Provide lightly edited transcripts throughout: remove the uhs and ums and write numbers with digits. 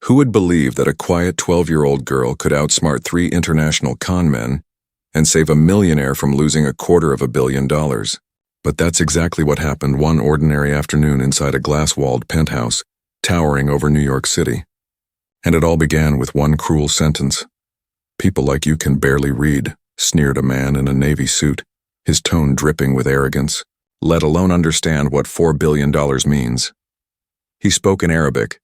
Who would believe that a quiet 12-year-old girl could outsmart 3 international con men and save a millionaire from losing $250 million? But that's exactly what happened one ordinary afternoon inside a glass-walled penthouse, towering over New York City. And it all began with one cruel sentence. "People like you can barely read," sneered a man in a navy suit, his tone dripping with arrogance, let alone understand what $4 billion means. He spoke in Arabic,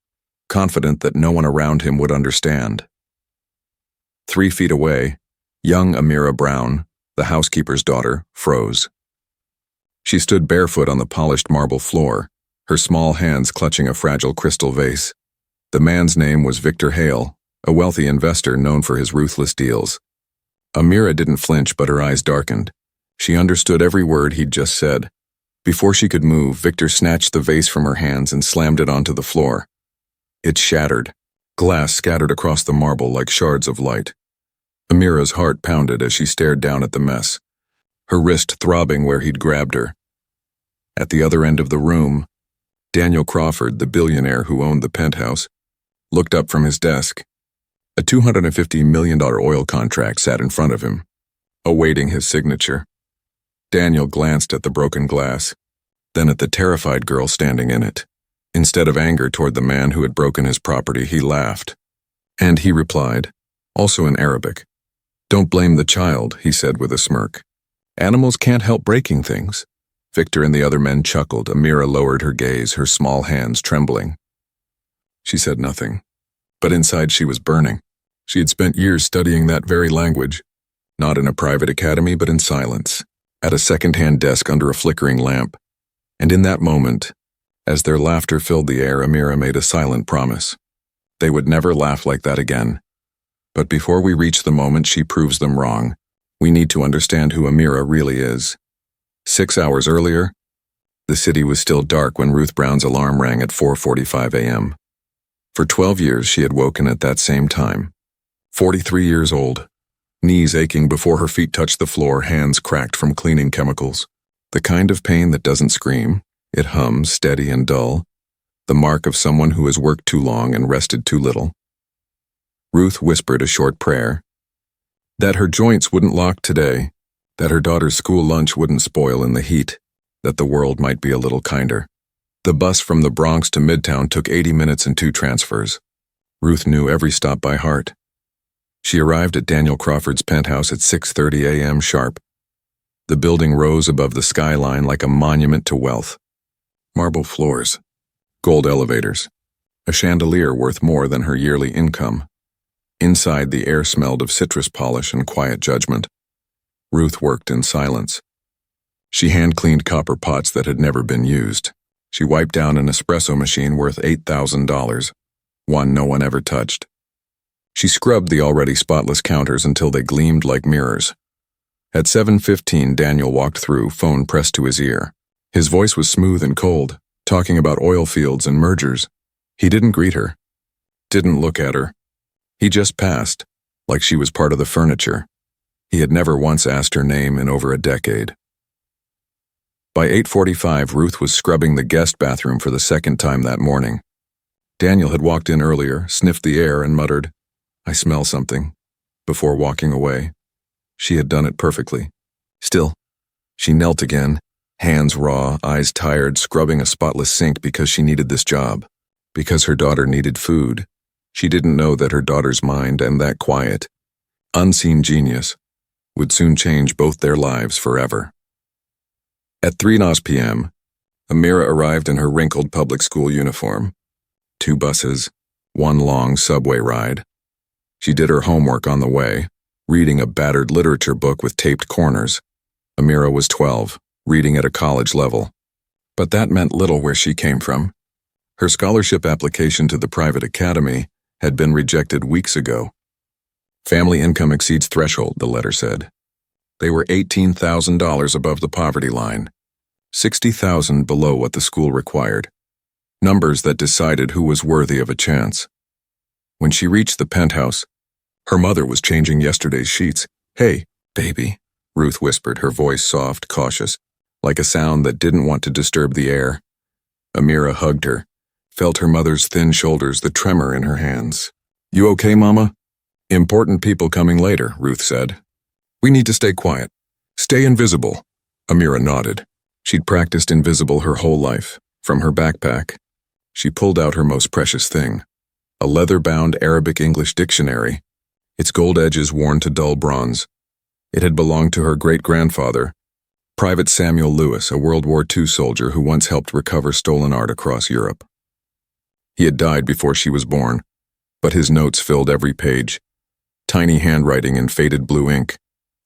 confident that no one around him would understand. 3 feet away, young Amira Brown, the housekeeper's daughter, froze. She stood barefoot on the polished marble floor, her small hands clutching a fragile crystal vase. The man's name was Victor Hale, a wealthy investor known for his ruthless deals. Amira didn't flinch, but her eyes darkened. She understood every word he'd just said. Before she could move, Victor snatched the vase from her hands and slammed it onto the floor. It shattered. Glass scattered across the marble like shards of light. Amira's heart pounded as she stared down at the mess, her wrist throbbing where he'd grabbed her. At the other end of the room, Daniel Crawford, the billionaire who owned the penthouse, looked up from his desk. A $250 million oil contract sat in front of him, awaiting his signature. Daniel glanced at the broken glass, then at the terrified girl standing in it. Instead of anger toward the man who had broken his property, he laughed. And he replied, also in Arabic. "Don't blame the child," he said with a smirk. "Animals can't help breaking things." Victor and the other men chuckled. Amira lowered her gaze, her small hands trembling. She said nothing, but inside she was burning. She had spent years studying that very language, not in a private academy but in silence, at a second-hand desk under a flickering lamp. And in that moment, as their laughter filled the air, Amira made a silent promise. They would never laugh like that again. But before we reach the moment she proves them wrong, we need to understand who Amira really is. 6 hours earlier, the city was still dark when Ruth Brown's alarm rang at 4:45 a.m. For 12 years she had woken at that same time. 43 years old, knees aching before her feet touched the floor, hands cracked from cleaning chemicals. The kind of pain that doesn't scream, it hums steady and dull, the mark of someone who has worked too long and rested too little. Ruth whispered a short prayer. That her joints wouldn't lock today, that her daughter's school lunch wouldn't spoil in the heat, that the world might be a little kinder. The bus from the Bronx to Midtown took 80 minutes and 2 transfers. Ruth knew every stop by heart. She arrived at Daniel Crawford's penthouse at 6:30 a.m. sharp. The building rose above the skyline like a monument to wealth. Marble floors, gold elevators, a chandelier worth more than her yearly income. Inside, the air smelled of citrus polish and quiet judgment. Ruth worked in silence. She hand-cleaned copper pots that had never been used. She wiped down an espresso machine worth $8,000, one no one ever touched. She scrubbed the already spotless counters until they gleamed like mirrors. At 7:15, Daniel walked through, phone pressed to his ear. His voice was smooth and cold, talking about oil fields and mergers. He didn't greet her, didn't look at her. He just passed, like she was part of the furniture. He had never once asked her name in over a decade. By 8:45, Ruth was scrubbing the guest bathroom for the second time that morning. Daniel had walked in earlier, sniffed the air, and muttered, "I smell something," before walking away. She had done it perfectly. Still, she knelt again, hands raw, eyes tired, scrubbing a spotless sink because she needed this job, because her daughter needed food. She didn't know that her daughter's mind and that quiet, unseen genius would soon change both their lives forever. At 3:00 p.m., Amira arrived in her wrinkled public school uniform. 2 buses, 1 long subway ride. She did her homework on the way, reading a battered literature book with taped corners. Amira was 12, reading at a college level. But that meant little where she came from. Her scholarship application to the private academy had been rejected weeks ago. Family income exceeds threshold, the letter said. They were $18,000 above the poverty line, $60,000 below what the school required. Numbers that decided who was worthy of a chance. When she reached the penthouse, her mother was changing yesterday's sheets. "Hey, baby," Ruth whispered, her voice soft, cautious, like a sound that didn't want to disturb the air. Amira hugged her, felt her mother's thin shoulders, the tremor in her hands. "You okay, Mama?" "Important people coming later," Ruth said. "We need to stay quiet. Stay invisible." Amira nodded. She'd practiced invisible her whole life. From her backpack, she pulled out her most precious thing, a leather-bound Arabic-English dictionary, its gold edges worn to dull bronze. It had belonged to her great-grandfather, Private Samuel Lewis, a World War II soldier who once helped recover stolen art across Europe. He had died before she was born, but his notes filled every page. Tiny handwriting in faded blue ink,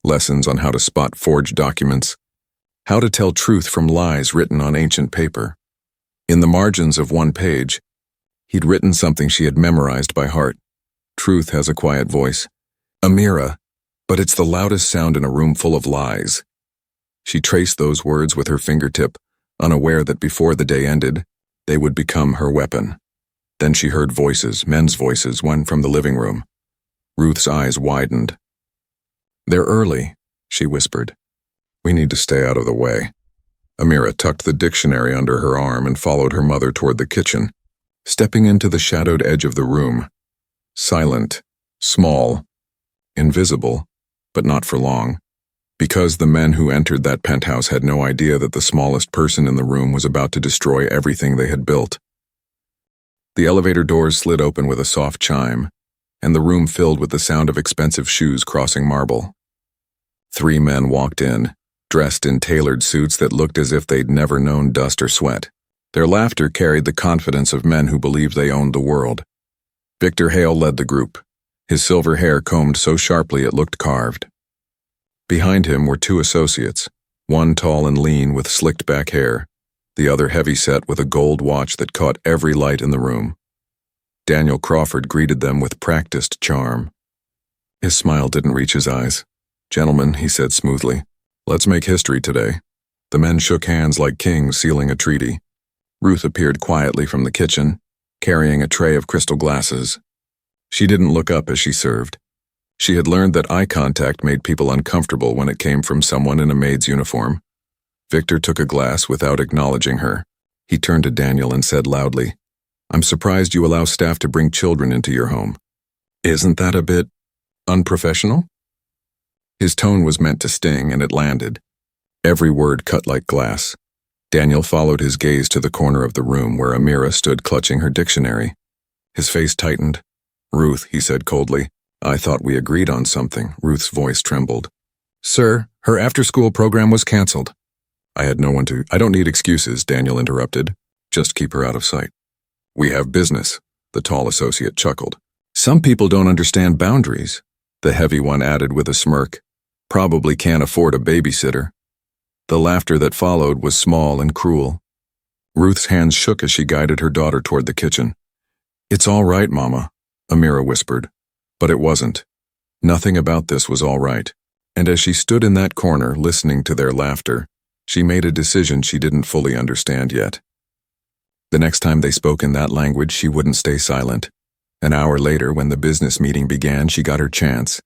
lessons on how to spot forged documents, how to tell truth from lies written on ancient paper. In the margins of one page, he'd written something she had memorized by heart. "Truth has a quiet voice. Amira, but it's the loudest sound in a room full of lies." She traced those words with her fingertip, unaware that before the day ended, they would become her weapon. Then she heard voices, men's voices, one from the living room. Ruth's eyes widened. "They're early," she whispered. "We need to stay out of the way." Amira tucked the dictionary under her arm and followed her mother toward the kitchen, stepping into the shadowed edge of the room. Silent, small, invisible, but not for long, because the men who entered that penthouse had no idea that the smallest person in the room was about to destroy everything they had built. The elevator doors slid open with a soft chime, and the room filled with the sound of expensive shoes crossing marble. 3 men walked in, dressed in tailored suits that looked as if they'd never known dust or sweat. Their laughter carried the confidence of men who believed they owned the world. Victor Hale led the group, his silver hair combed so sharply it looked carved. Behind him were 2 associates, one tall and lean with slicked back hair, the other heavy-set with a gold watch that caught every light in the room. Daniel Crawford greeted them with practiced charm. His smile didn't reach his eyes. "Gentlemen," he said smoothly, "let's make history today." The men shook hands like kings sealing a treaty. Ruth appeared quietly from the kitchen, carrying a tray of crystal glasses. She didn't look up as she served. She had learned that eye contact made people uncomfortable when it came from someone in a maid's uniform. Victor took a glass without acknowledging her. He turned to Daniel and said loudly, "I'm surprised you allow staff to bring children into your home. Isn't that a bit unprofessional?" His tone was meant to sting, and it landed. Every word cut like glass. Daniel followed his gaze to the corner of the room where Amira stood clutching her dictionary. His face tightened. "Ruth," he said coldly, "I thought we agreed on something." Ruth's voice trembled. "Sir, her after-school program was canceled." "I had no one to—" "I don't need excuses," Daniel interrupted. "Just keep her out of sight." "We have business," the tall associate chuckled. "Some people don't understand boundaries," the heavy one added with a smirk. "Probably can't afford a babysitter." The laughter that followed was small and cruel. Ruth's hands shook as she guided her daughter toward the kitchen. "It's all right, Mama," Amira whispered. But it wasn't. Nothing about this was all right. And as she stood in that corner listening to their laughter, she made a decision she didn't fully understand yet. The next time they spoke in that language, she wouldn't stay silent. An hour later, when the business meeting began, she got her chance.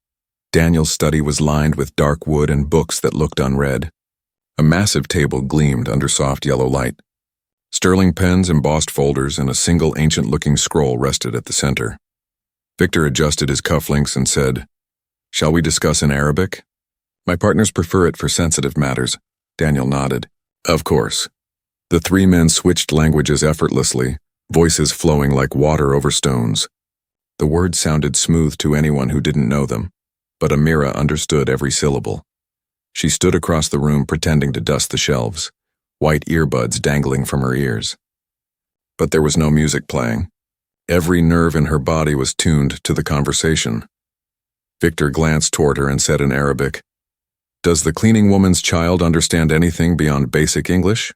Daniel's study was lined with dark wood and books that looked unread. A massive table gleamed under soft yellow light. Sterling pens, embossed folders, and a single ancient-looking scroll rested at the center. Victor adjusted his cufflinks and said, "Shall we discuss in Arabic?" "My partners prefer it for sensitive matters." Daniel nodded. "Of course." The 3 men switched languages effortlessly, voices flowing like water over stones. The words sounded smooth to anyone who didn't know them, but Amira understood every syllable. She stood across the room pretending to dust the shelves, white earbuds dangling from her ears. But there was no music playing. Every nerve in her body was tuned to the conversation. Victor glanced toward her and said in Arabic, "Does the cleaning woman's child understand anything beyond basic English?"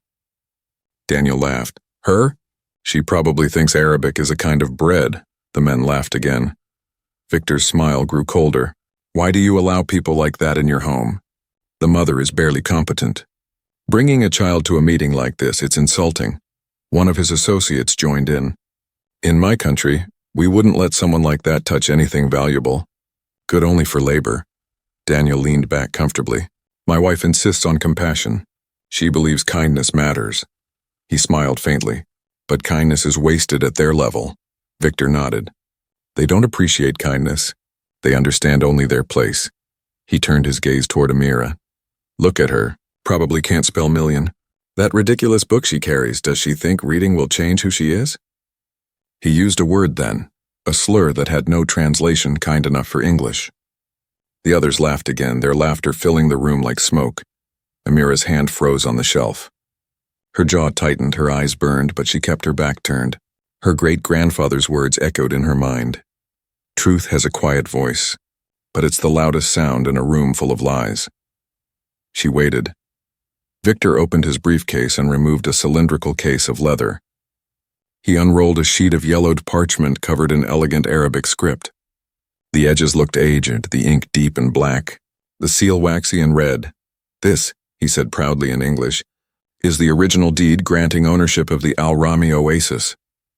Daniel laughed. "Her? She probably thinks Arabic is a kind of bread." The men laughed again. Victor's smile grew colder. "Why do you allow people like that in your home? The mother is barely competent. Bringing a child to a meeting like this, it's insulting." One of his associates joined in. "In my country, we wouldn't let someone like that touch anything valuable. Good only for labor." Daniel leaned back comfortably. "My wife insists on compassion. She believes kindness matters." He smiled faintly. But kindness is wasted at their level. Victor nodded. They don't appreciate kindness. They understand only their place. He turned his gaze toward Amira. Look at her. Probably can't spell million. That ridiculous book she carries, does she think reading will change who she is? He used a word then, a slur that had no translation kind enough for English. The others laughed again, their laughter filling the room like smoke. Amira's hand froze on the shelf. Her jaw tightened, her eyes burned, but she kept her back turned. Her great-grandfather's words echoed in her mind. Truth has a quiet voice, but it's the loudest sound in a room full of lies. She waited. Victor opened his briefcase and removed a cylindrical case of leather. He unrolled a sheet of yellowed parchment covered in elegant Arabic script. The edges looked aged, the ink deep and black, the seal waxy and red. This, he said proudly in English, is the original deed granting ownership of the Al Rami Oasis,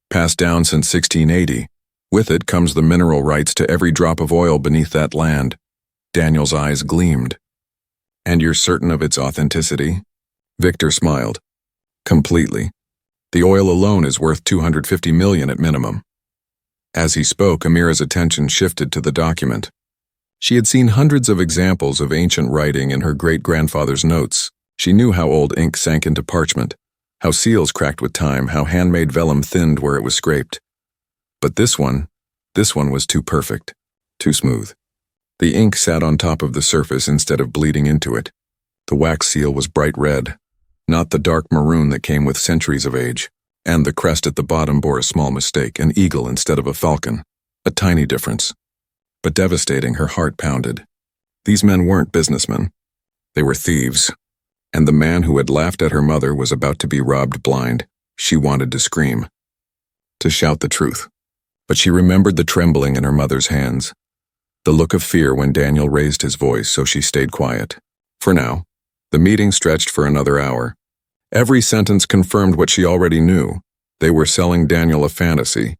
passed down since 1680. With it comes the mineral rights to every drop of oil beneath that land. Daniel's eyes gleamed. And you're certain of its authenticity? Victor smiled. Completely. The oil alone is worth $250 million at minimum. As he spoke, Amira's attention shifted to the document. She had seen hundreds of examples of ancient writing in her great-grandfather's notes. She knew how old ink sank into parchment, how seals cracked with time, how handmade vellum thinned where it was scraped. But this one was too perfect, too smooth. The ink sat on top of the surface instead of bleeding into it. The wax seal was bright red, not the dark maroon that came with centuries of age, and the crest at the bottom bore a small mistake, an eagle instead of a falcon. A tiny difference. But devastating, her heart pounded. These men weren't businessmen. They were thieves. And the man who had laughed at her mother was about to be robbed blind. She wanted to scream, to shout the truth. But she remembered the trembling in her mother's hands, the look of fear when Daniel raised his voice, so she stayed quiet. For now, the meeting stretched for another hour. Every sentence confirmed what she already knew. They were selling Daniel a fantasy,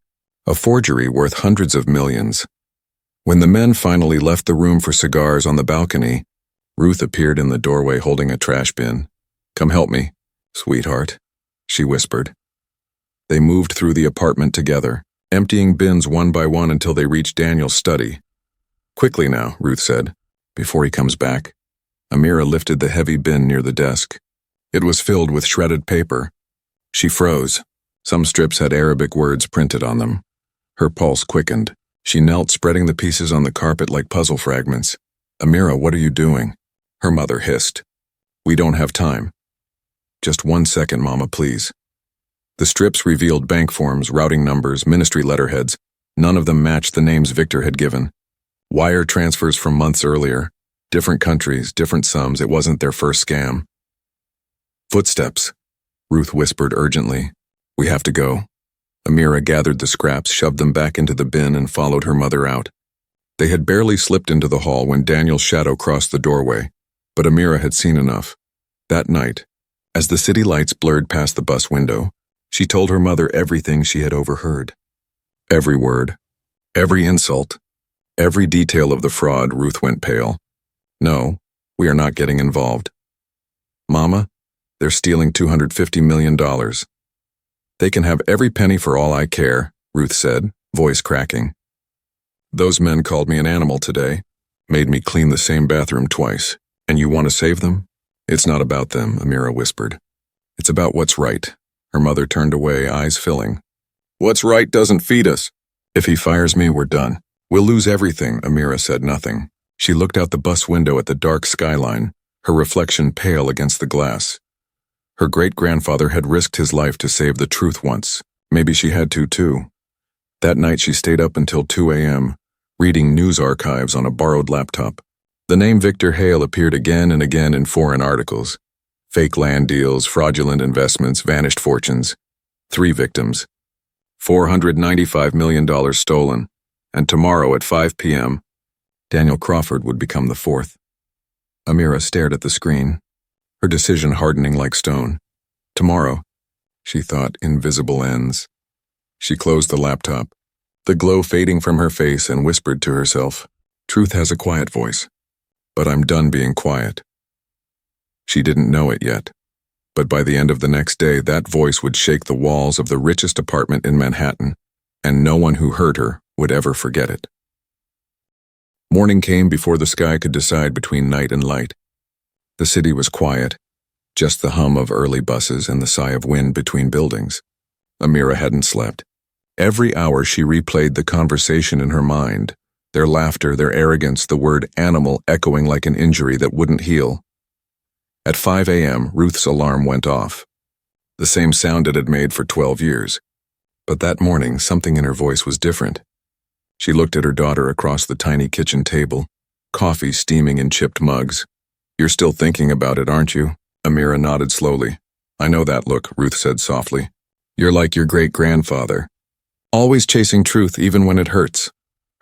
a forgery worth hundreds of millions. When the men finally left the room for cigars on the balcony, Ruth appeared in the doorway holding a trash bin. Come help me, sweetheart, she whispered. They moved through the apartment together, emptying bins one by one until they reached Daniel's study. Quickly now, Ruth said, before he comes back. Amira lifted the heavy bin near the desk. It was filled with shredded paper. She froze. Some strips had Arabic words printed on them. Her pulse quickened. She knelt, spreading the pieces on the carpet like puzzle fragments. Amira, what are you doing? Her mother hissed. We don't have time. Just 1 second, Mama, please. The strips revealed bank forms, routing numbers, ministry letterheads. None of them matched the names Victor had given. Wire transfers from months earlier. Different countries, different sums. It wasn't their first scam. Footsteps, Ruth whispered urgently. We have to go. Amira gathered the scraps, shoved them back into the bin, and followed her mother out. They had barely slipped into the hall when Daniel's shadow crossed the doorway, but Amira had seen enough. That night, as the city lights blurred past the bus window, she told her mother everything she had overheard. Every word, every insult, every detail of the fraud. Ruth went pale. No, we are not getting involved. Mama, they're stealing $250 million. They can have every penny for all I care, Ruth said, voice cracking. Those men called me an animal today, made me clean the same bathroom twice. And you want to save them? It's not about them, Amira whispered. It's about what's right. Her mother turned away, eyes filling. What's right doesn't feed us. If he fires me, we're done. We'll lose everything, Amira said nothing. She looked out the bus window at the dark skyline, her reflection pale against the glass. Her great-grandfather had risked his life to save the truth once. Maybe she had to, too. That night she stayed up until 2 a.m., reading news archives on a borrowed laptop. The name Victor Hale appeared again and again in foreign articles. Fake land deals, fraudulent investments, vanished fortunes. 3 victims. $495 million stolen. And tomorrow at 5 p.m., Daniel Crawford would become the 4th. Amira stared at the screen, her decision hardening like stone. Tomorrow, she thought, invisible ends. She closed the laptop, the glow fading from her face, and whispered to herself, Truth has a quiet voice, but I'm done being quiet. She didn't know it yet, But by the end of the next day, that voice would shake the walls of the richest apartment in Manhattan, and no one who heard her would ever forget it. Morning came before the sky could decide between night and light. The city was quiet, just the hum of early buses and the sigh of wind between buildings. Amira hadn't slept. Every hour she replayed the conversation in her mind, their laughter, their arrogance, the word animal echoing like an injury that wouldn't heal. At 5 a.m., Ruth's alarm went off. The same sound it had made for 12 years. But that morning, something in her voice was different. She looked at her daughter across the tiny kitchen table, coffee steaming in chipped mugs. "You're still thinking about it, aren't you?" Amira nodded slowly. "I know that look," Ruth said softly. "You're like your great-grandfather, always chasing truth even when it hurts."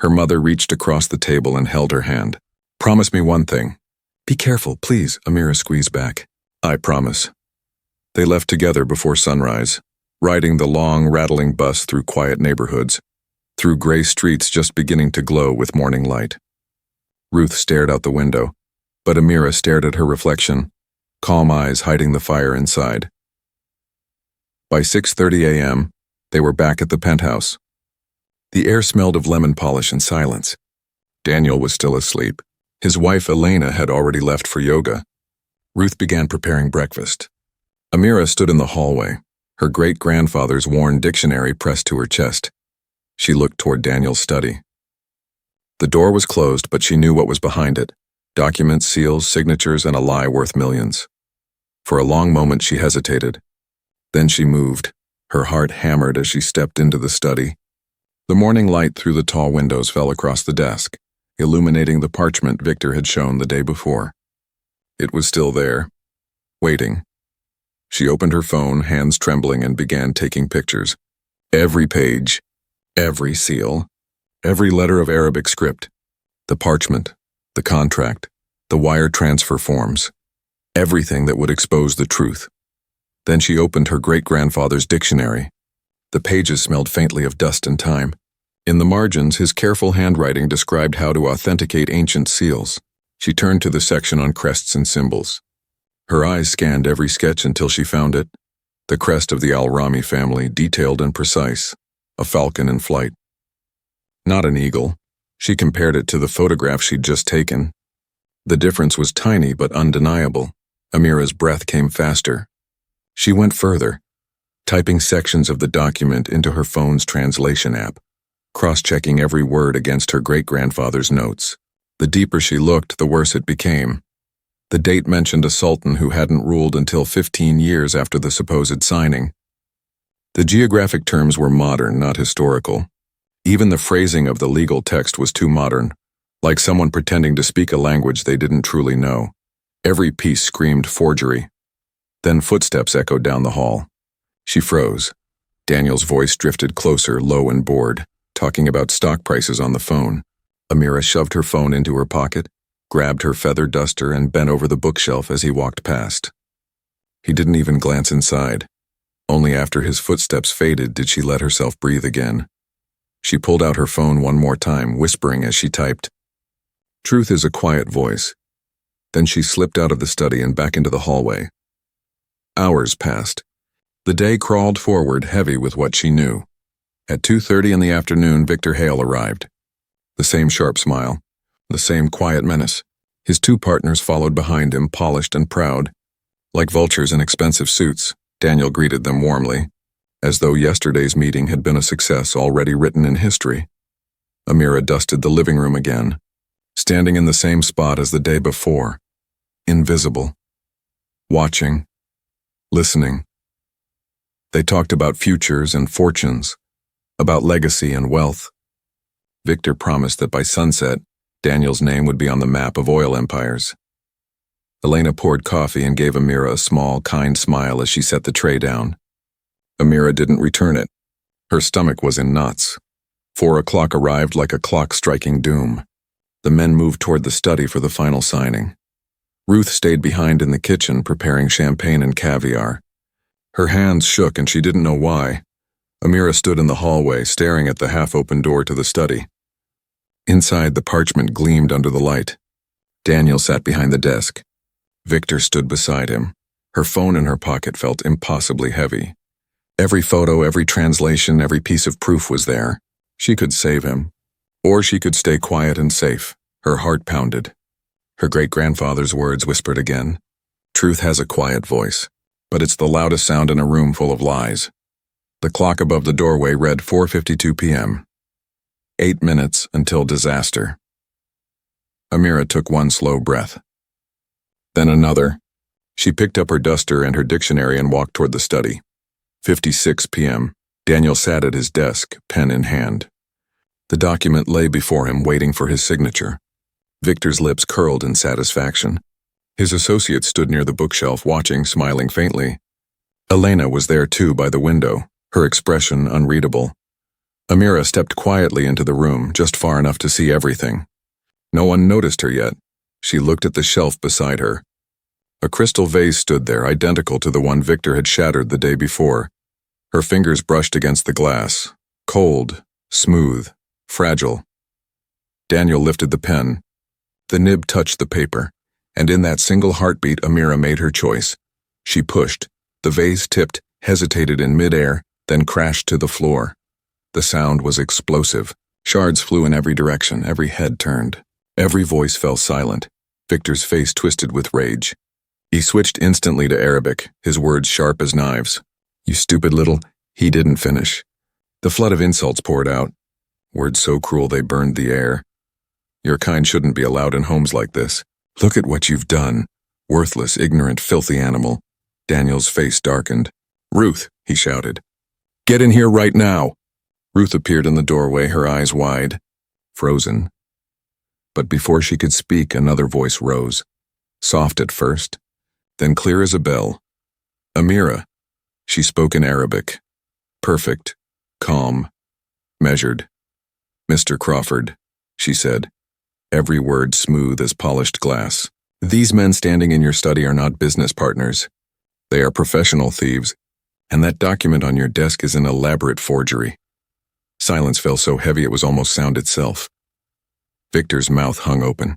Her mother reached across the table and held her hand. "Promise me one thing." "Be careful, please," Amira squeezed back. "I promise." They left together before sunrise, riding the long, rattling bus through quiet neighborhoods, through gray streets just beginning to glow with morning light. Ruth stared out the window, but Amira stared at her reflection, calm eyes hiding the fire inside. By 6:30 a.m., they were back at the penthouse. The air smelled of lemon polish and silence. Daniel was still asleep. His wife Elena had already left for yoga. Ruth began preparing breakfast. Amira stood in the hallway, her great-grandfather's worn dictionary pressed to her chest. She looked toward Daniel's study. The door was closed, but she knew what was behind it: documents, seals, signatures, and a lie worth millions. For a long moment she hesitated. Then she moved, her heart hammered as she stepped into the study. The morning light through the tall windows fell across the desk, illuminating the parchment Victor had shown the day before. It was still there, waiting. She opened her phone, hands trembling, and began taking pictures. Every page, every seal, every letter of Arabic script, the parchment, the contract, the wire transfer forms, everything that would expose the truth. Then she opened her great-grandfather's dictionary. The pages smelled faintly of dust and time. In the margins, his careful handwriting described how to authenticate ancient seals. She turned to the section on crests and symbols. Her eyes scanned every sketch until she found it. The crest of the Al-Rami family, detailed and precise, a falcon in flight. Not an eagle. She compared it to the photograph she'd just taken. The difference was tiny but undeniable. Amira's breath came faster. She went further, typing sections of the document into her phone's translation app, cross-checking every word against her great-grandfather's notes. The deeper she looked, the worse it became. The date mentioned a sultan who hadn't ruled until 15 years after the supposed signing. The geographic terms were modern, not historical. Even the phrasing of the legal text was too modern, like someone pretending to speak a language they didn't truly know. Every piece screamed forgery. Then footsteps echoed down the hall. She froze. Daniel's voice drifted closer, low and bored, talking about stock prices on the phone. Amira shoved her phone into her pocket, grabbed her feather duster, and bent over the bookshelf as he walked past. He didn't even glance inside. Only after his footsteps faded did she let herself breathe again. She pulled out her phone one more time, whispering as she typed. "Truth is a quiet voice." Then she slipped out of the study and back into the hallway. Hours passed. The day crawled forward, heavy with what she knew. At 2:30 in the afternoon, Victor Hale arrived. The same sharp smile, the same quiet menace. His two partners followed behind him, polished and proud. Like vultures in expensive suits, Daniel greeted them warmly, as though yesterday's meeting had been a success already written in history. Amira dusted the living room again, standing in the same spot as the day before, invisible, watching, listening. They talked about futures and fortunes, about legacy and wealth. Victor promised that by sunset, Daniel's name would be on the map of oil empires. Elena poured coffee and gave Amira a small, kind smile as she set the tray down. Amira didn't return it. Her stomach was in knots. 4 o'clock arrived like a clock striking doom. The men moved toward the study for the final signing. Ruth stayed behind in the kitchen preparing champagne and caviar. Her hands shook and she didn't know why. Amira stood in the hallway, staring at the half-open door to the study. Inside, the parchment gleamed under the light. Daniel sat behind the desk. Victor stood beside him, Her phone in her pocket felt impossibly heavy. Every photo, every translation, every piece of proof was there. She could save him. Or she could stay quiet and safe. Her heart pounded. Her great-grandfather's words whispered again. Truth has a quiet voice, but it's the loudest sound in a room full of lies. The clock above the doorway read 4:52 p.m. 8 minutes until disaster. Amira took one slow breath. Then another. She picked up her duster and her dictionary and walked toward the study. 56 p.m. Daniel sat at his desk, pen in hand. The document lay before him, waiting for his signature. Victor's lips curled in satisfaction. His associate stood near the bookshelf, watching, smiling faintly. Elena was there too, by the window, her expression unreadable. Amira stepped quietly into the room, just far enough to see everything. No one noticed her yet. She looked at the shelf beside her. A crystal vase stood there, identical to the one Victor had shattered the day before. Her fingers brushed against the glass. Cold, smooth, fragile. Daniel lifted the pen. The nib touched the paper, and in that single heartbeat Amira made her choice. She pushed. The vase tipped, hesitated in midair, then crashed to the floor. The sound was explosive. Shards flew in every direction, every head turned. Every voice fell silent. Victor's face twisted with rage. He switched instantly to Arabic, his words sharp as knives. You stupid little... He didn't finish. The flood of insults poured out. Words so cruel they burned the air. Your kind shouldn't be allowed in homes like this. Look at what you've done. Worthless, ignorant, filthy animal. Daniel's face darkened. Ruth, he shouted. Get in here right now. Ruth appeared in the doorway, her eyes wide, frozen. But before she could speak, another voice rose. Soft at first, then clear as a bell. Amira. She spoke in Arabic. Perfect, calm, measured. Mr. Crawford, she said, every word smooth as polished glass. These men standing in your study are not business partners. They are professional thieves, and that document on your desk is an elaborate forgery. Silence fell so heavy it was almost sound itself. Victor's mouth hung open.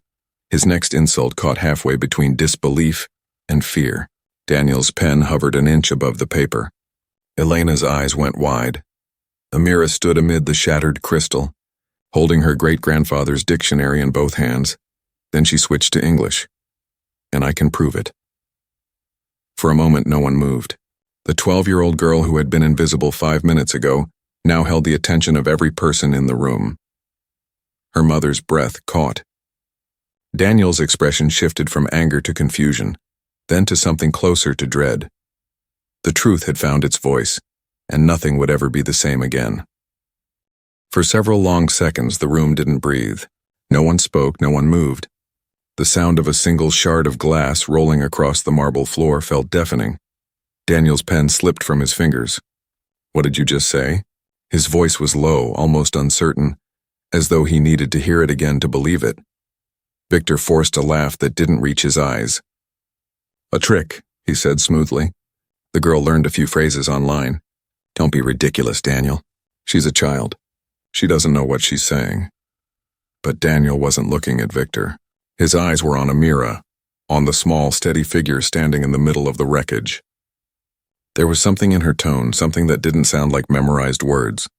His next insult caught halfway between disbelief and fear. Daniel's pen hovered an inch above the paper. Elena's eyes went wide. Amira stood amid the shattered crystal, holding her great-grandfather's dictionary in both hands. Then she switched to English. And I can prove it. For a moment, no one moved. The 12-year-old girl who had been invisible 5 minutes ago now held the attention of every person in the room. Her mother's breath caught. Daniel's expression shifted from anger to confusion, then to something closer to dread. The truth had found its voice, and nothing would ever be the same again. For several long seconds, the room didn't breathe. No one spoke, no one moved. The sound of a single shard of glass rolling across the marble floor felt deafening. Daniel's pen slipped from his fingers. What did you just say? His voice was low, almost uncertain, as though he needed to hear it again to believe it. Victor forced a laugh that didn't reach his eyes. A trick, he said smoothly. The girl learned a few phrases online. Don't be ridiculous, Daniel. She's a child. She doesn't know what she's saying. But Daniel wasn't looking at Victor. His eyes were on Amira, on the small, steady figure standing in the middle of the wreckage. There was something in her tone, something that didn't sound like memorized words.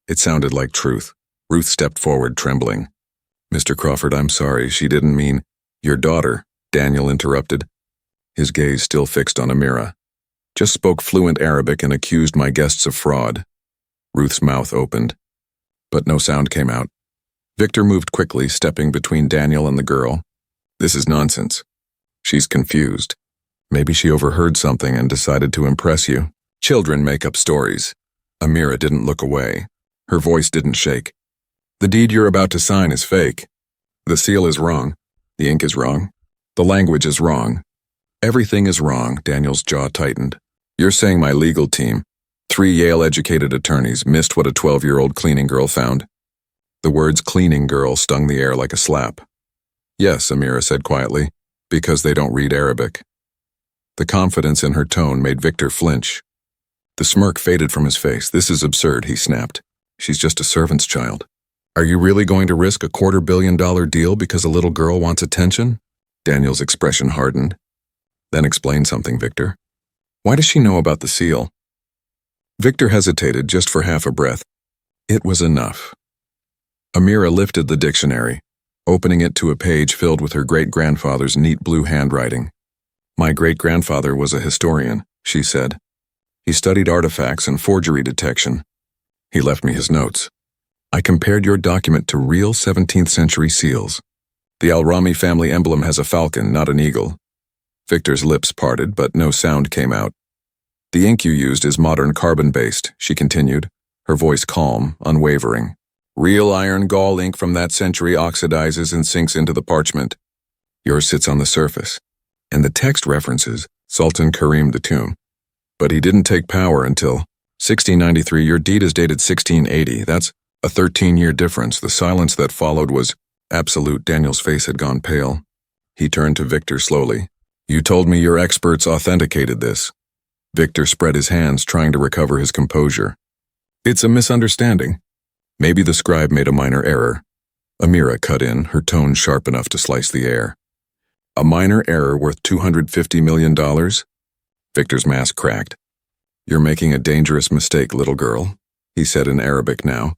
It sounded like truth. Ruth stepped forward, trembling. Mr. Crawford, I'm sorry, she didn't mean... Your daughter, Daniel interrupted, his gaze still fixed on Amira. Just spoke fluent Arabic and accused my guests of fraud. Ruth's mouth opened, but no sound came out. Victor moved quickly, stepping between Daniel and the girl. This is nonsense. She's confused. Maybe she overheard something and decided to impress you. Children make up stories. Amira didn't look away. Her voice didn't shake. The deed you're about to sign is fake. The seal is wrong. The ink is wrong. The language is wrong. Everything is wrong, Daniel's jaw tightened. You're saying my legal team, 3 Yale-educated attorneys, missed what a 12-year-old cleaning girl found? The words cleaning girl stung the air like a slap. Yes, Amira said quietly, because they don't read Arabic. The confidence in her tone made Victor flinch. The smirk faded from his face. This is absurd, he snapped. She's just a servant's child. Are you really going to risk a $250 million deal because a little girl wants attention? Daniel's expression hardened. Then explain something, Victor. Why does she know about the seal? Victor hesitated just for half a breath. It was enough. Amira lifted the dictionary, opening it to a page filled with her great-grandfather's neat blue handwriting. My great-grandfather was a historian, she said. He studied artifacts and forgery detection. He left me his notes. I compared your document to real 17th century seals. The Al-Rami family emblem has a falcon, not an eagle. Victor's lips parted, but no sound came out. The ink you used is modern carbon-based, she continued, her voice calm, unwavering. Real iron gall ink from that century oxidizes and sinks into the parchment. Yours sits on the surface. And the text references Sultan Karim the tomb. But he didn't take power until 1693. Your deed is dated 1680. That's a 13-year difference. The silence that followed was absolute. Daniel's face had gone pale. He turned to Victor slowly. You told me your experts authenticated this. Victor spread his hands, trying to recover his composure. It's a misunderstanding. Maybe the scribe made a minor error. Amira cut in, her tone sharp enough to slice the air. A minor error worth $250 million? Victor's mask cracked. You're making a dangerous mistake, little girl, he said in Arabic now,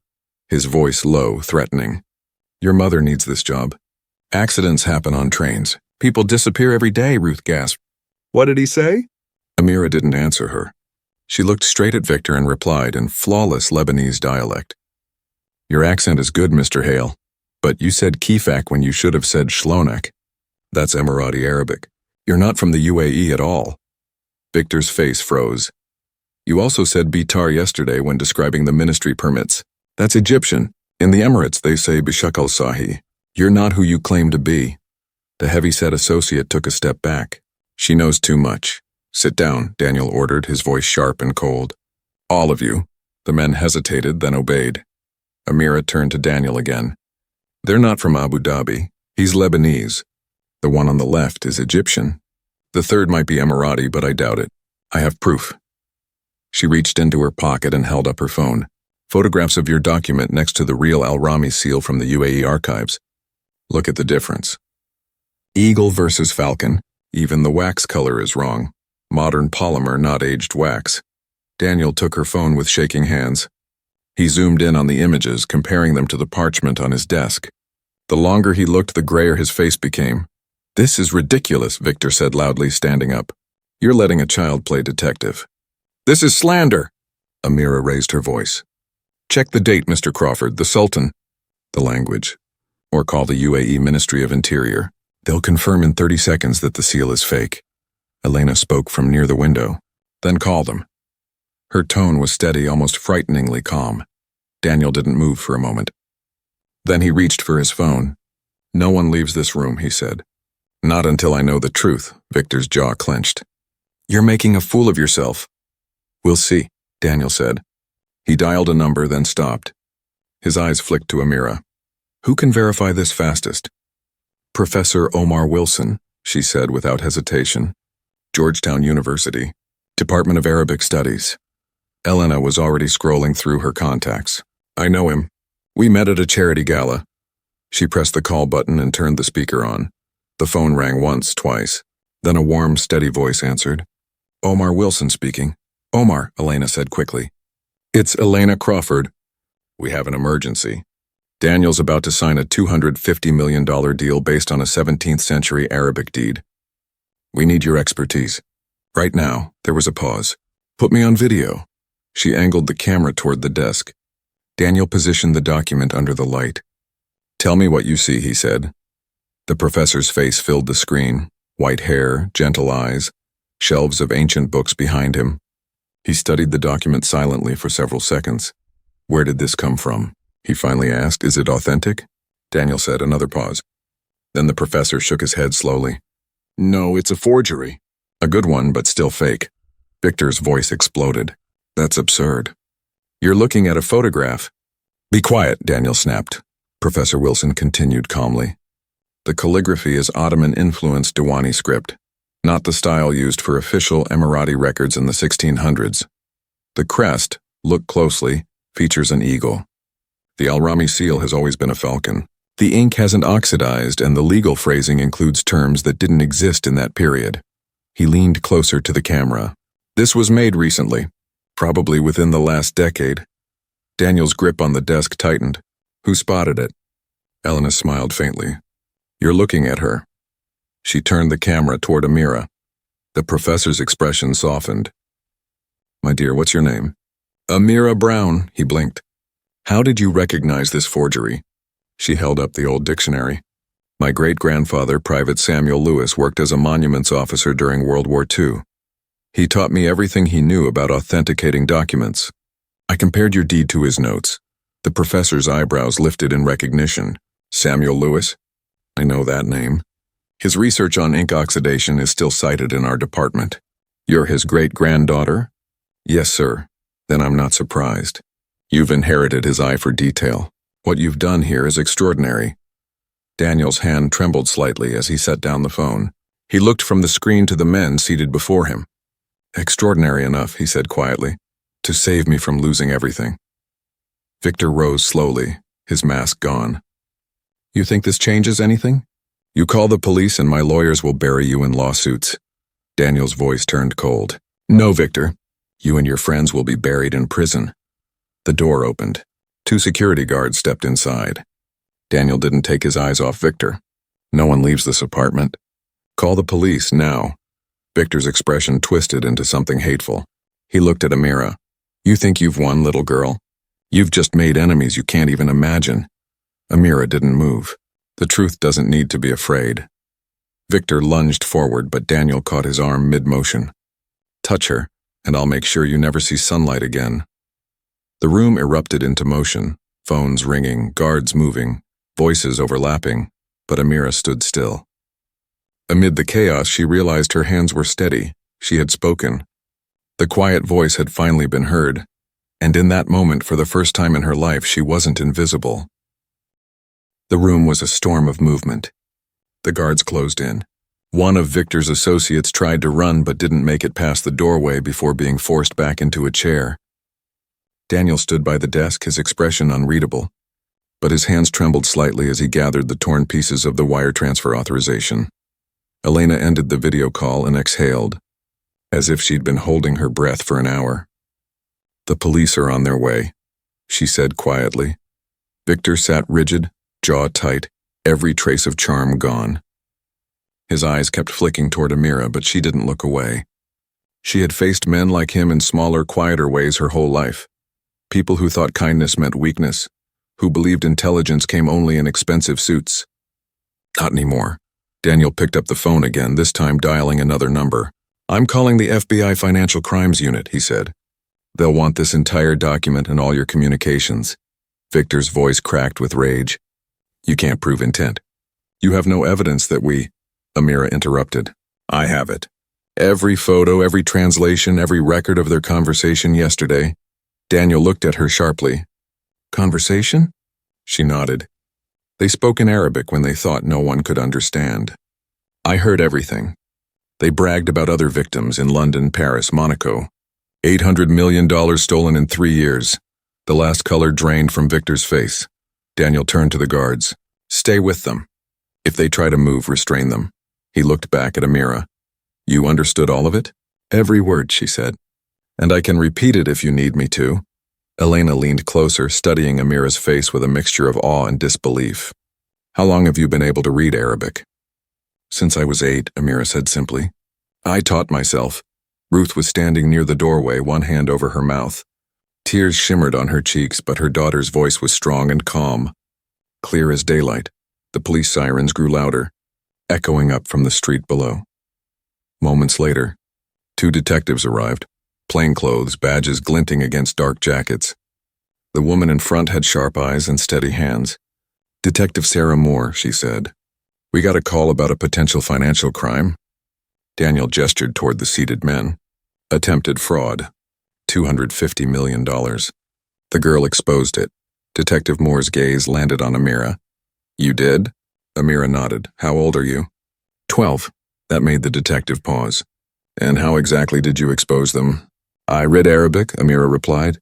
his voice low, threatening. Your mother needs this job. Accidents happen on trains. People disappear every day, Ruth gasped. What did he say? Amira didn't answer her. She looked straight at Victor and replied in flawless Lebanese dialect. Your accent is good, Mr. Hale, but you said Kifak when you should have said Shlonak. That's Emirati Arabic. You're not from the UAE at all. Victor's face froze. You also said Bitar yesterday when describing the ministry permits. That's Egyptian. In the Emirates, they say Bishak al-Sahi. You're not who you claim to be. The heavy-set associate took a step back. She knows too much. Sit down, Daniel ordered, his voice sharp and cold. All of you. The men hesitated, then obeyed. Amira turned to Daniel again. They're not from Abu Dhabi. He's Lebanese. The one on the left is Egyptian. The third might be Emirati, but I doubt it. I have proof. She reached into her pocket and held up her phone. Photographs of your document next to the real Al-Rami seal from the UAE archives. Look at the difference. Eagle versus falcon. Even the wax color is wrong. Modern polymer, not aged wax. Daniel took her phone with shaking hands. He zoomed in on the images, comparing them to the parchment on his desk. The longer he looked, the grayer his face became. This is ridiculous, Victor said loudly, standing up. You're letting a child play detective. This is slander. Amira raised her voice. Check the date, Mr. Crawford, the Sultan. The language. Or call the UAE Ministry of Interior. They'll confirm in 30 seconds that the seal is fake. Elena spoke from near the window. Then call them. Her tone was steady, almost frighteningly calm. Daniel didn't move for a moment. Then he reached for his phone. No one leaves this room, he said. Not until I know the truth, Victor's jaw clenched. You're making a fool of yourself. We'll see, Daniel said. He dialed a number, then stopped. His eyes flicked to Amira. Who can verify this fastest? Professor Omar Wilson, she said without hesitation. Georgetown University, Department of Arabic Studies. Elena was already scrolling through her contacts. I know him. We met at a charity gala. She pressed the call button and turned the speaker on. The phone rang once, twice. Then a warm, steady voice answered. Omar Wilson speaking. Omar, Elena said quickly. It's Elena Crawford. We have an emergency. Daniel's about to sign a $250 million deal based on a 17th century Arabic deed. We need your expertise. Right now, there was a pause. Put me on video. She angled the camera toward the desk. Daniel positioned the document under the light. Tell me what you see, he said. The professor's face filled the screen. White hair, gentle eyes, shelves of ancient books behind him. He studied the document silently for several seconds. Where did this come from? He finally asked. Is it authentic? Daniel said. Another pause. Then the professor shook his head slowly. No, it's a forgery. A good one, but still fake. Victor's voice exploded. That's absurd. You're looking at a photograph. Be quiet, Daniel snapped. Professor Wilson continued calmly. The calligraphy is Ottoman-influenced Diwani script, not the style used for official Emirati records in the 1600s. The crest, look closely, features an eagle. The Al-Rami seal has always been a falcon. The ink hasn't oxidized, and the legal phrasing includes terms that didn't exist in that period. He leaned closer to the camera. This was made recently, probably within the last decade. Daniel's grip on the desk tightened. Who spotted it? Elena smiled faintly. You're looking at her. She turned the camera toward Amira. The professor's expression softened. My dear, what's your name? Amira Brown, he blinked. How did you recognize this forgery? She held up the old dictionary. My great-grandfather, Private Samuel Lewis, worked as a monuments officer during World War II. He taught me everything he knew about authenticating documents. I compared your deed to his notes. The professor's eyebrows lifted in recognition. Samuel Lewis? I know that name. His research on ink oxidation is still cited in our department. You're his great-granddaughter? Yes, sir. Then I'm not surprised. You've inherited his eye for detail. What you've done here is extraordinary. Daniel's hand trembled slightly as he set down the phone. He looked from the screen to the men seated before him. Extraordinary enough, he said quietly, to save me from losing everything. Victor rose slowly, his mask gone. You think this changes anything? You call the police and my lawyers will bury you in lawsuits. Daniel's voice turned cold. No, Victor. You and your friends will be buried in prison. The door opened. 2 security guards stepped inside. Daniel didn't take his eyes off Victor. No one leaves this apartment. Call the police now. Victor's expression twisted into something hateful. He looked at Amira. You think you've won, little girl? You've just made enemies you can't even imagine. Amira didn't move. The truth doesn't need to be afraid. Victor lunged forward, but Daniel caught his arm mid-motion. Touch her, and I'll make sure you never see sunlight again. The room erupted into motion, phones ringing, guards moving, voices overlapping, but Amira stood still. Amid the chaos, she realized her hands were steady. She had spoken. The quiet voice had finally been heard, and in that moment, for the first time in her life, she wasn't invisible. The room was a storm of movement. The guards closed in. One of Victor's associates tried to run but didn't make it past the doorway before being forced back into a chair. Daniel stood by the desk, his expression unreadable, but his hands trembled slightly as he gathered the torn pieces of the wire transfer authorization. Elena ended the video call and exhaled, as if she'd been holding her breath for an hour. The police are on their way, she said quietly. Victor sat rigid, jaw tight, every trace of charm gone. His eyes kept flicking toward Amira, but she didn't look away. She had faced men like him in smaller, quieter ways her whole life. People who thought kindness meant weakness, who believed intelligence came only in expensive suits. Not anymore. Daniel picked up the phone again, this time dialing another number. I'm calling the FBI Financial Crimes Unit, he said. They'll want this entire document and all your communications. Victor's voice cracked with rage. You can't prove intent. You have no evidence that we... Amira interrupted. I have it. Every photo, every translation, every record of their conversation yesterday. Daniel looked at her sharply. Conversation? She nodded. They spoke in Arabic when they thought no one could understand. I heard everything. They bragged about other victims in London, Paris, Monaco. $800 million stolen in 3 years. The last color drained from Victor's face. Daniel turned to the guards. Stay with them. If they try to move, restrain them. He looked back at Amira. You understood all of it? Every word, she said. And I can repeat it if you need me to. Elena leaned closer, studying Amira's face with a mixture of awe and disbelief. How long have you been able to read Arabic? Since I was 8, Amira said simply. I taught myself. Ruth was standing near the doorway, one hand over her mouth. Tears shimmered on her cheeks, but her daughter's voice was strong and calm. Clear as daylight, the police sirens grew louder, echoing up from the street below. Moments later, 2 detectives arrived, plainclothes, badges glinting against dark jackets. The woman in front had sharp eyes and steady hands. Detective Sarah Moore, she said. We got a call about a potential financial crime. Daniel gestured toward the seated men. Attempted fraud. $250 million. The girl exposed it. Detective Moore's gaze landed on Amira. You did? Amira nodded. How old are you? 12. That made the detective pause. And how exactly did you expose them? I read Arabic, Amira replied.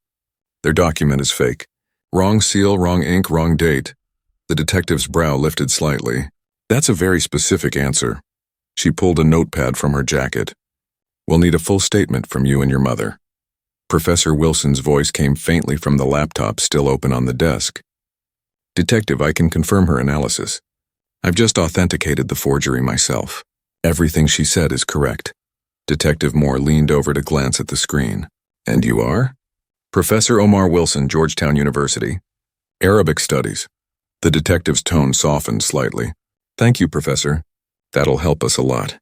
Their document is fake. Wrong seal, wrong ink, wrong date. The detective's brow lifted slightly. That's a very specific answer. She pulled a notepad from her jacket. We'll need a full statement from you and your mother. Professor Wilson's voice came faintly from the laptop still open on the desk. Detective, I can confirm her analysis. I've just authenticated the forgery myself. Everything she said is correct. Detective Moore leaned over to glance at the screen. And you are? Professor Omar Wilson, Georgetown University. Arabic Studies. The detective's tone softened slightly. Thank you, Professor. That'll help us a lot.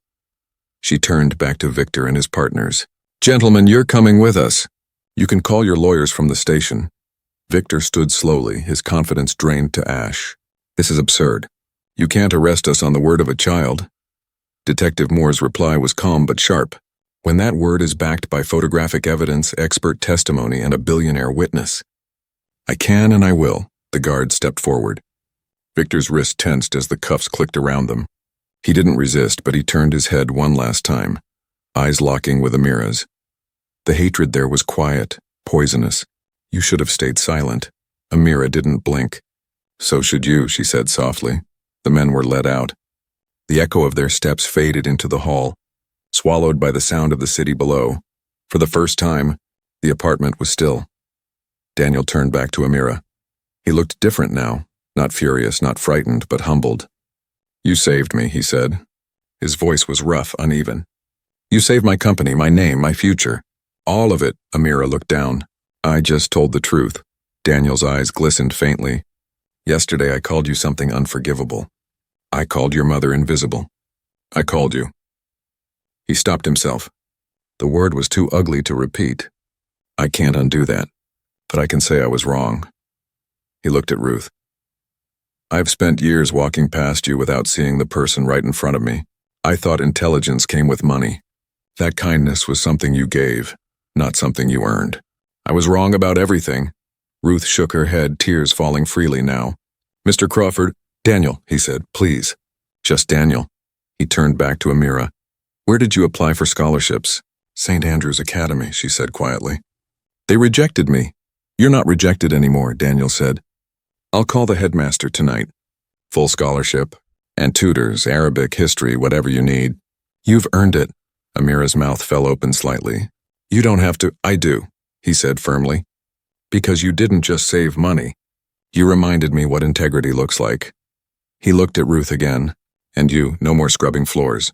She turned back to Victor and his partners. Gentlemen, you're coming with us. You can call your lawyers from the station. Victor stood slowly, his confidence drained to ash. This is absurd. You can't arrest us on the word of a child. Detective Moore's reply was calm but sharp. When that word is backed by photographic evidence, expert testimony, and a billionaire witness. I can and I will. The guard stepped forward. Victor's wrist tensed as the cuffs clicked around them. He didn't resist, but he turned his head one last time, eyes locking with Amira's. The hatred there was quiet, poisonous. You should have stayed silent. Amira didn't blink. So should you, she said softly. The men were led out. The echo of their steps faded into the hall, swallowed by the sound of the city below. For the first time, the apartment was still. Daniel turned back to Amira. He looked different now, not furious, not frightened, but humbled. You saved me, he said. His voice was rough, uneven. You saved my company, my name, my future. All of it, Amira looked down. I just told the truth. Daniel's eyes glistened faintly. Yesterday I called you something unforgivable. I called your mother invisible. I called you. He stopped himself. The word was too ugly to repeat. I can't undo that, but I can say I was wrong. He looked at Ruth. I've spent years walking past you without seeing the person right in front of me. I thought intelligence came with money. That kindness was something you gave, not something you earned. I was wrong about everything. Ruth shook her head, tears falling freely now. Mr. Crawford, Daniel, he said, please. Just Daniel. He turned back to Amira. Where did you apply for scholarships? St. Andrew's Academy, she said quietly. They rejected me. You're not rejected anymore, Daniel said. I'll call the headmaster tonight. Full scholarship. And tutors, Arabic, history, whatever you need. You've earned it. Amira's mouth fell open slightly. You don't have to. I do, he said firmly. Because you didn't just save money. You reminded me what integrity looks like. He looked at Ruth again. And you, no more scrubbing floors.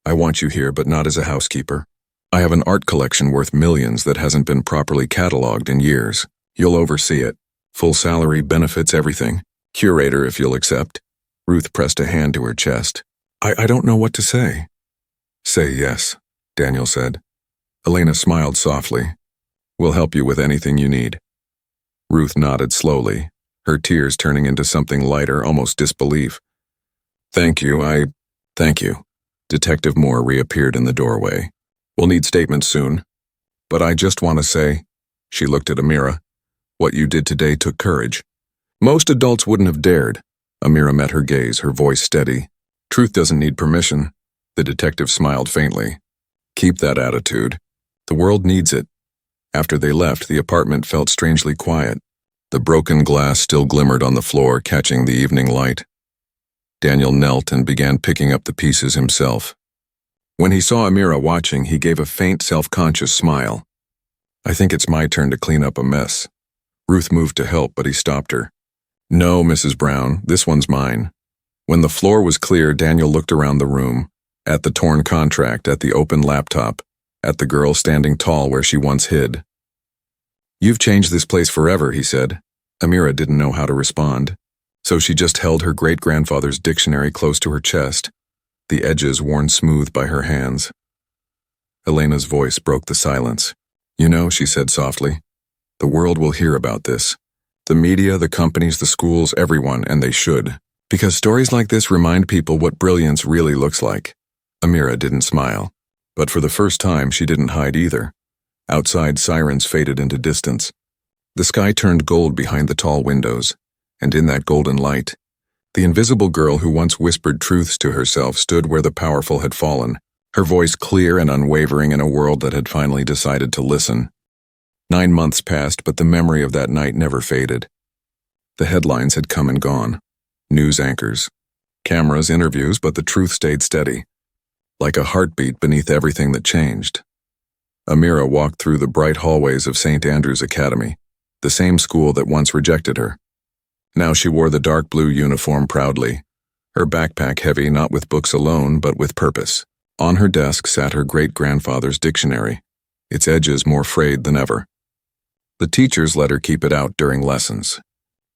I want you here, but not as a housekeeper. I have an art collection worth millions that hasn't been properly cataloged in years. You'll oversee it. Full salary, benefits, everything. Curator, if you'll accept. Ruth pressed a hand to her chest. I don't know what to say. Say yes, Daniel said. Elena smiled softly. We'll help you with anything you need. Ruth nodded slowly, her tears turning into something lighter, almost disbelief. Thank you. Thank you. Detective Moore reappeared in the doorway. We'll need statements soon. But I just want to say, she looked at Amira, what you did today took courage. Most adults wouldn't have dared. Amira met her gaze, her voice steady. Truth doesn't need permission. The detective smiled faintly. Keep that attitude. The world needs it. After they left, the apartment felt strangely quiet. The broken glass still glimmered on the floor, catching the evening light. Daniel knelt and began picking up the pieces himself. When he saw Amira watching, he gave a faint, self-conscious smile. I think it's my turn to clean up a mess. Ruth moved to help, but he stopped her. No, Mrs. Brown, this one's mine. When the floor was clear, Daniel looked around the room, at the torn contract, at the open laptop, at the girl standing tall where she once hid. You've changed this place forever, he said. Amira didn't know how to respond, so she just held her great-grandfather's dictionary close to her chest, the edges worn smooth by her hands. Elena's voice broke the silence. You know, she said softly, the world will hear about this. The media, the companies, the schools, everyone, and they should. Because stories like this remind people what brilliance really looks like. Amira didn't smile. But for the first time, she didn't hide either. Outside, sirens faded into distance. The sky turned gold behind the tall windows, and in that golden light, the invisible girl who once whispered truths to herself stood where the powerful had fallen, her voice clear and unwavering in a world that had finally decided to listen. 9 months passed, but the memory of that night never faded. The headlines had come and gone. News anchors. Cameras, interviews, but the truth stayed steady. like a heartbeat beneath everything that changed. Amira walked through the bright hallways of St. Andrew's Academy, the same school that once rejected her. Now she wore the dark blue uniform proudly, her backpack heavy not with books alone but with purpose. On her desk sat her great-grandfather's dictionary, its edges more frayed than ever. The teachers let her keep it out during lessons.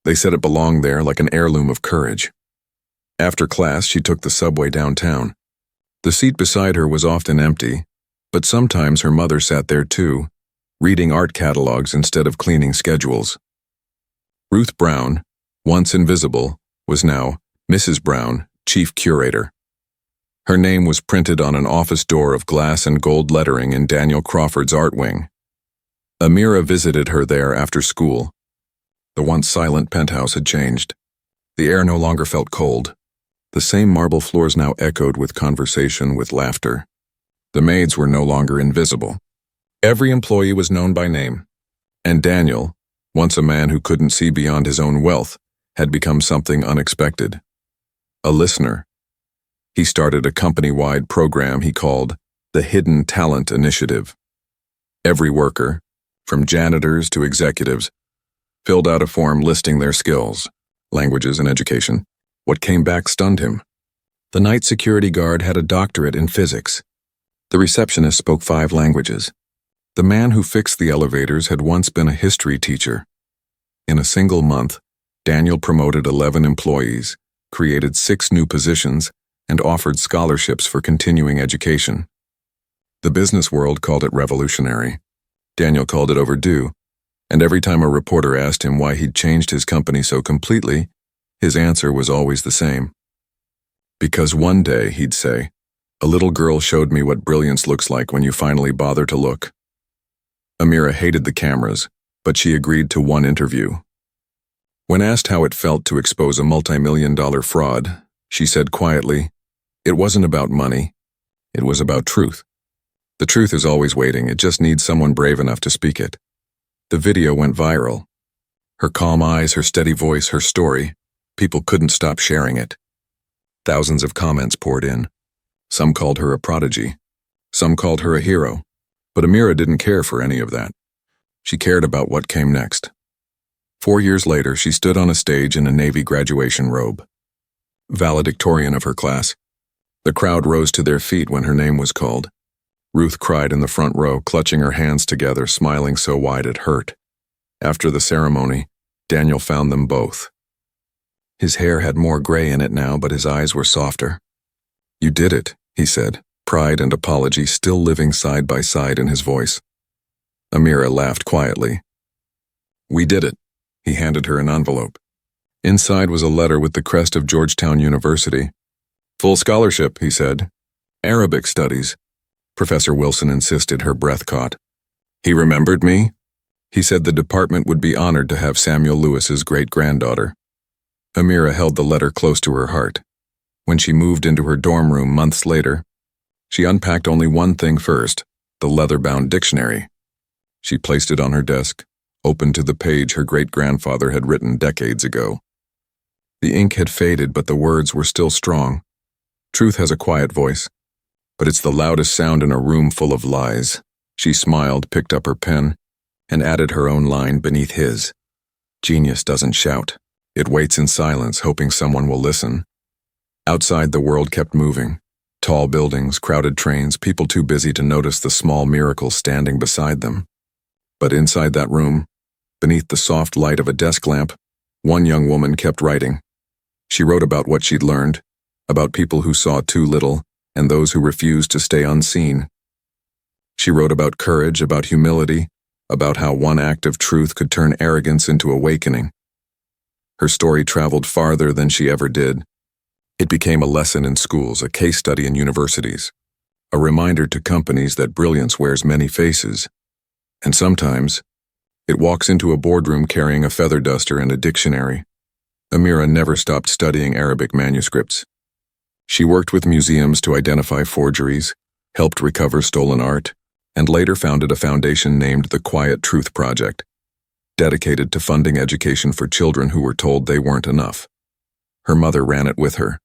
They said it belonged there like an heirloom of courage. After class, she took the subway downtown. The seat beside her was often empty, but sometimes her mother sat there too, reading art catalogs instead of cleaning schedules. Ruth Brown, once invisible, was now Mrs. Brown, chief curator. Her name was printed on an office door of glass and gold lettering in Daniel Crawford's art wing. Amira visited her there after school. The once silent penthouse had changed. The air no longer felt cold. The same marble floors now echoed with conversation, with laughter. The maids were no longer invisible. Every employee was known by name. And Daniel, once a man who couldn't see beyond his own wealth, had become something unexpected. A listener. He started a company-wide program he called the Hidden Talent Initiative. Every worker, from janitors to executives, filled out a form listing their skills, languages, and education. What came back stunned him. The night security guard had a doctorate in physics. The receptionist spoke 5 languages. The man who fixed the elevators had once been a history teacher. In a single month, Daniel promoted 11 employees, created 6 new positions, and offered scholarships for continuing education. The business world called it revolutionary. Daniel called it overdue, and every time a reporter asked him why he'd changed his company so completely, his answer was always the same. Because one day, he'd say, a little girl showed me what brilliance looks like when you finally bother to look. Amira hated the cameras, but she agreed to one interview. When asked how it felt to expose a multi-million-dollar fraud, she said quietly, "It wasn't about money. It was about truth. The truth is always waiting, it just needs someone brave enough to speak it." The video went viral. Her calm eyes, her steady voice, her story. People couldn't stop sharing it. Thousands of comments poured in. Some called her a prodigy. Some called her a hero. But Amira didn't care for any of that. She cared about what came next. 4 years later, she stood on a stage in a Navy graduation robe. Valedictorian of her class. The crowd rose to their feet when her name was called. Ruth cried in the front row, clutching her hands together, smiling so wide it hurt. After the ceremony, Daniel found them both. His hair had more gray in it now, but his eyes were softer. "You did it," he said, pride and apology still living side by side in his voice. Amira laughed quietly. "We did it." He handed her an envelope. Inside was a letter with the crest of Georgetown University. "Full scholarship," he said. "Arabic studies." Professor Wilson insisted, her breath caught. "He remembered me?" He said the department would be honored to have Samuel Lewis's great-granddaughter. Amira held the letter close to her heart. When she moved into her dorm room months later, she unpacked only one thing first, the leather-bound dictionary. She placed it on her desk, opened to the page her great-grandfather had written decades ago. The ink had faded, but the words were still strong. Truth has a quiet voice, but it's the loudest sound in a room full of lies. She smiled, picked up her pen, and added her own line beneath his. Genius doesn't shout. It waits in silence, hoping someone will listen. Outside, the world kept moving. Tall buildings, crowded trains, people too busy to notice the small miracles standing beside them. But inside that room, beneath the soft light of a desk lamp, one young woman kept writing. She wrote about what she'd learned, about people who saw too little, and those who refused to stay unseen. She wrote about courage, about humility, about how one act of truth could turn arrogance into awakening. Her story traveled farther than she ever did. It became a lesson in schools, a case study in universities, a reminder to companies that brilliance wears many faces. And sometimes, it walks into a boardroom carrying a feather duster and a dictionary. Amira never stopped studying Arabic manuscripts. She worked with museums to identify forgeries, helped recover stolen art, and later founded a foundation named the Quiet Truth Project, dedicated to funding education for children who were told they weren't enough. Her mother ran it with her.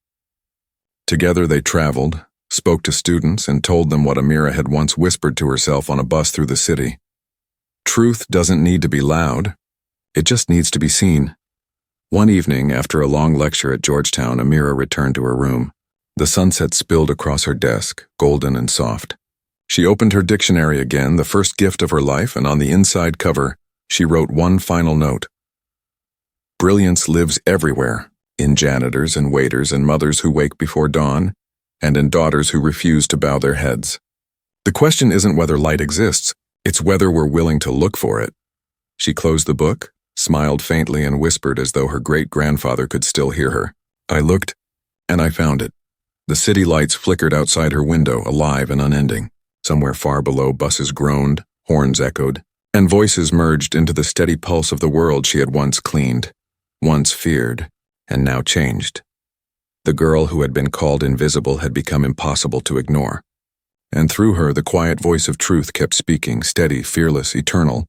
Together they traveled, spoke to students, and told them what Amira had once whispered to herself on a bus through the city. Truth doesn't need to be loud. It just needs to be seen. One evening, after a long lecture at Georgetown, Amira returned to her room. The sunset spilled across her desk, golden and soft. She opened her dictionary again, the first gift of her life, and on the inside cover, she wrote one final note. Brilliance lives everywhere, in janitors and waiters and mothers who wake before dawn, and in daughters who refuse to bow their heads. The question isn't whether light exists, it's whether we're willing to look for it. She closed the book, smiled faintly, and whispered as though her great-grandfather could still hear her. I looked, and I found it. The city lights flickered outside her window, alive and unending. Somewhere far below, buses groaned, horns echoed, and voices merged into the steady pulse of the world she had once cleaned, once feared, and now changed. The girl who had been called invisible had become impossible to ignore. And through her, the quiet voice of truth kept speaking, steady, fearless, eternal,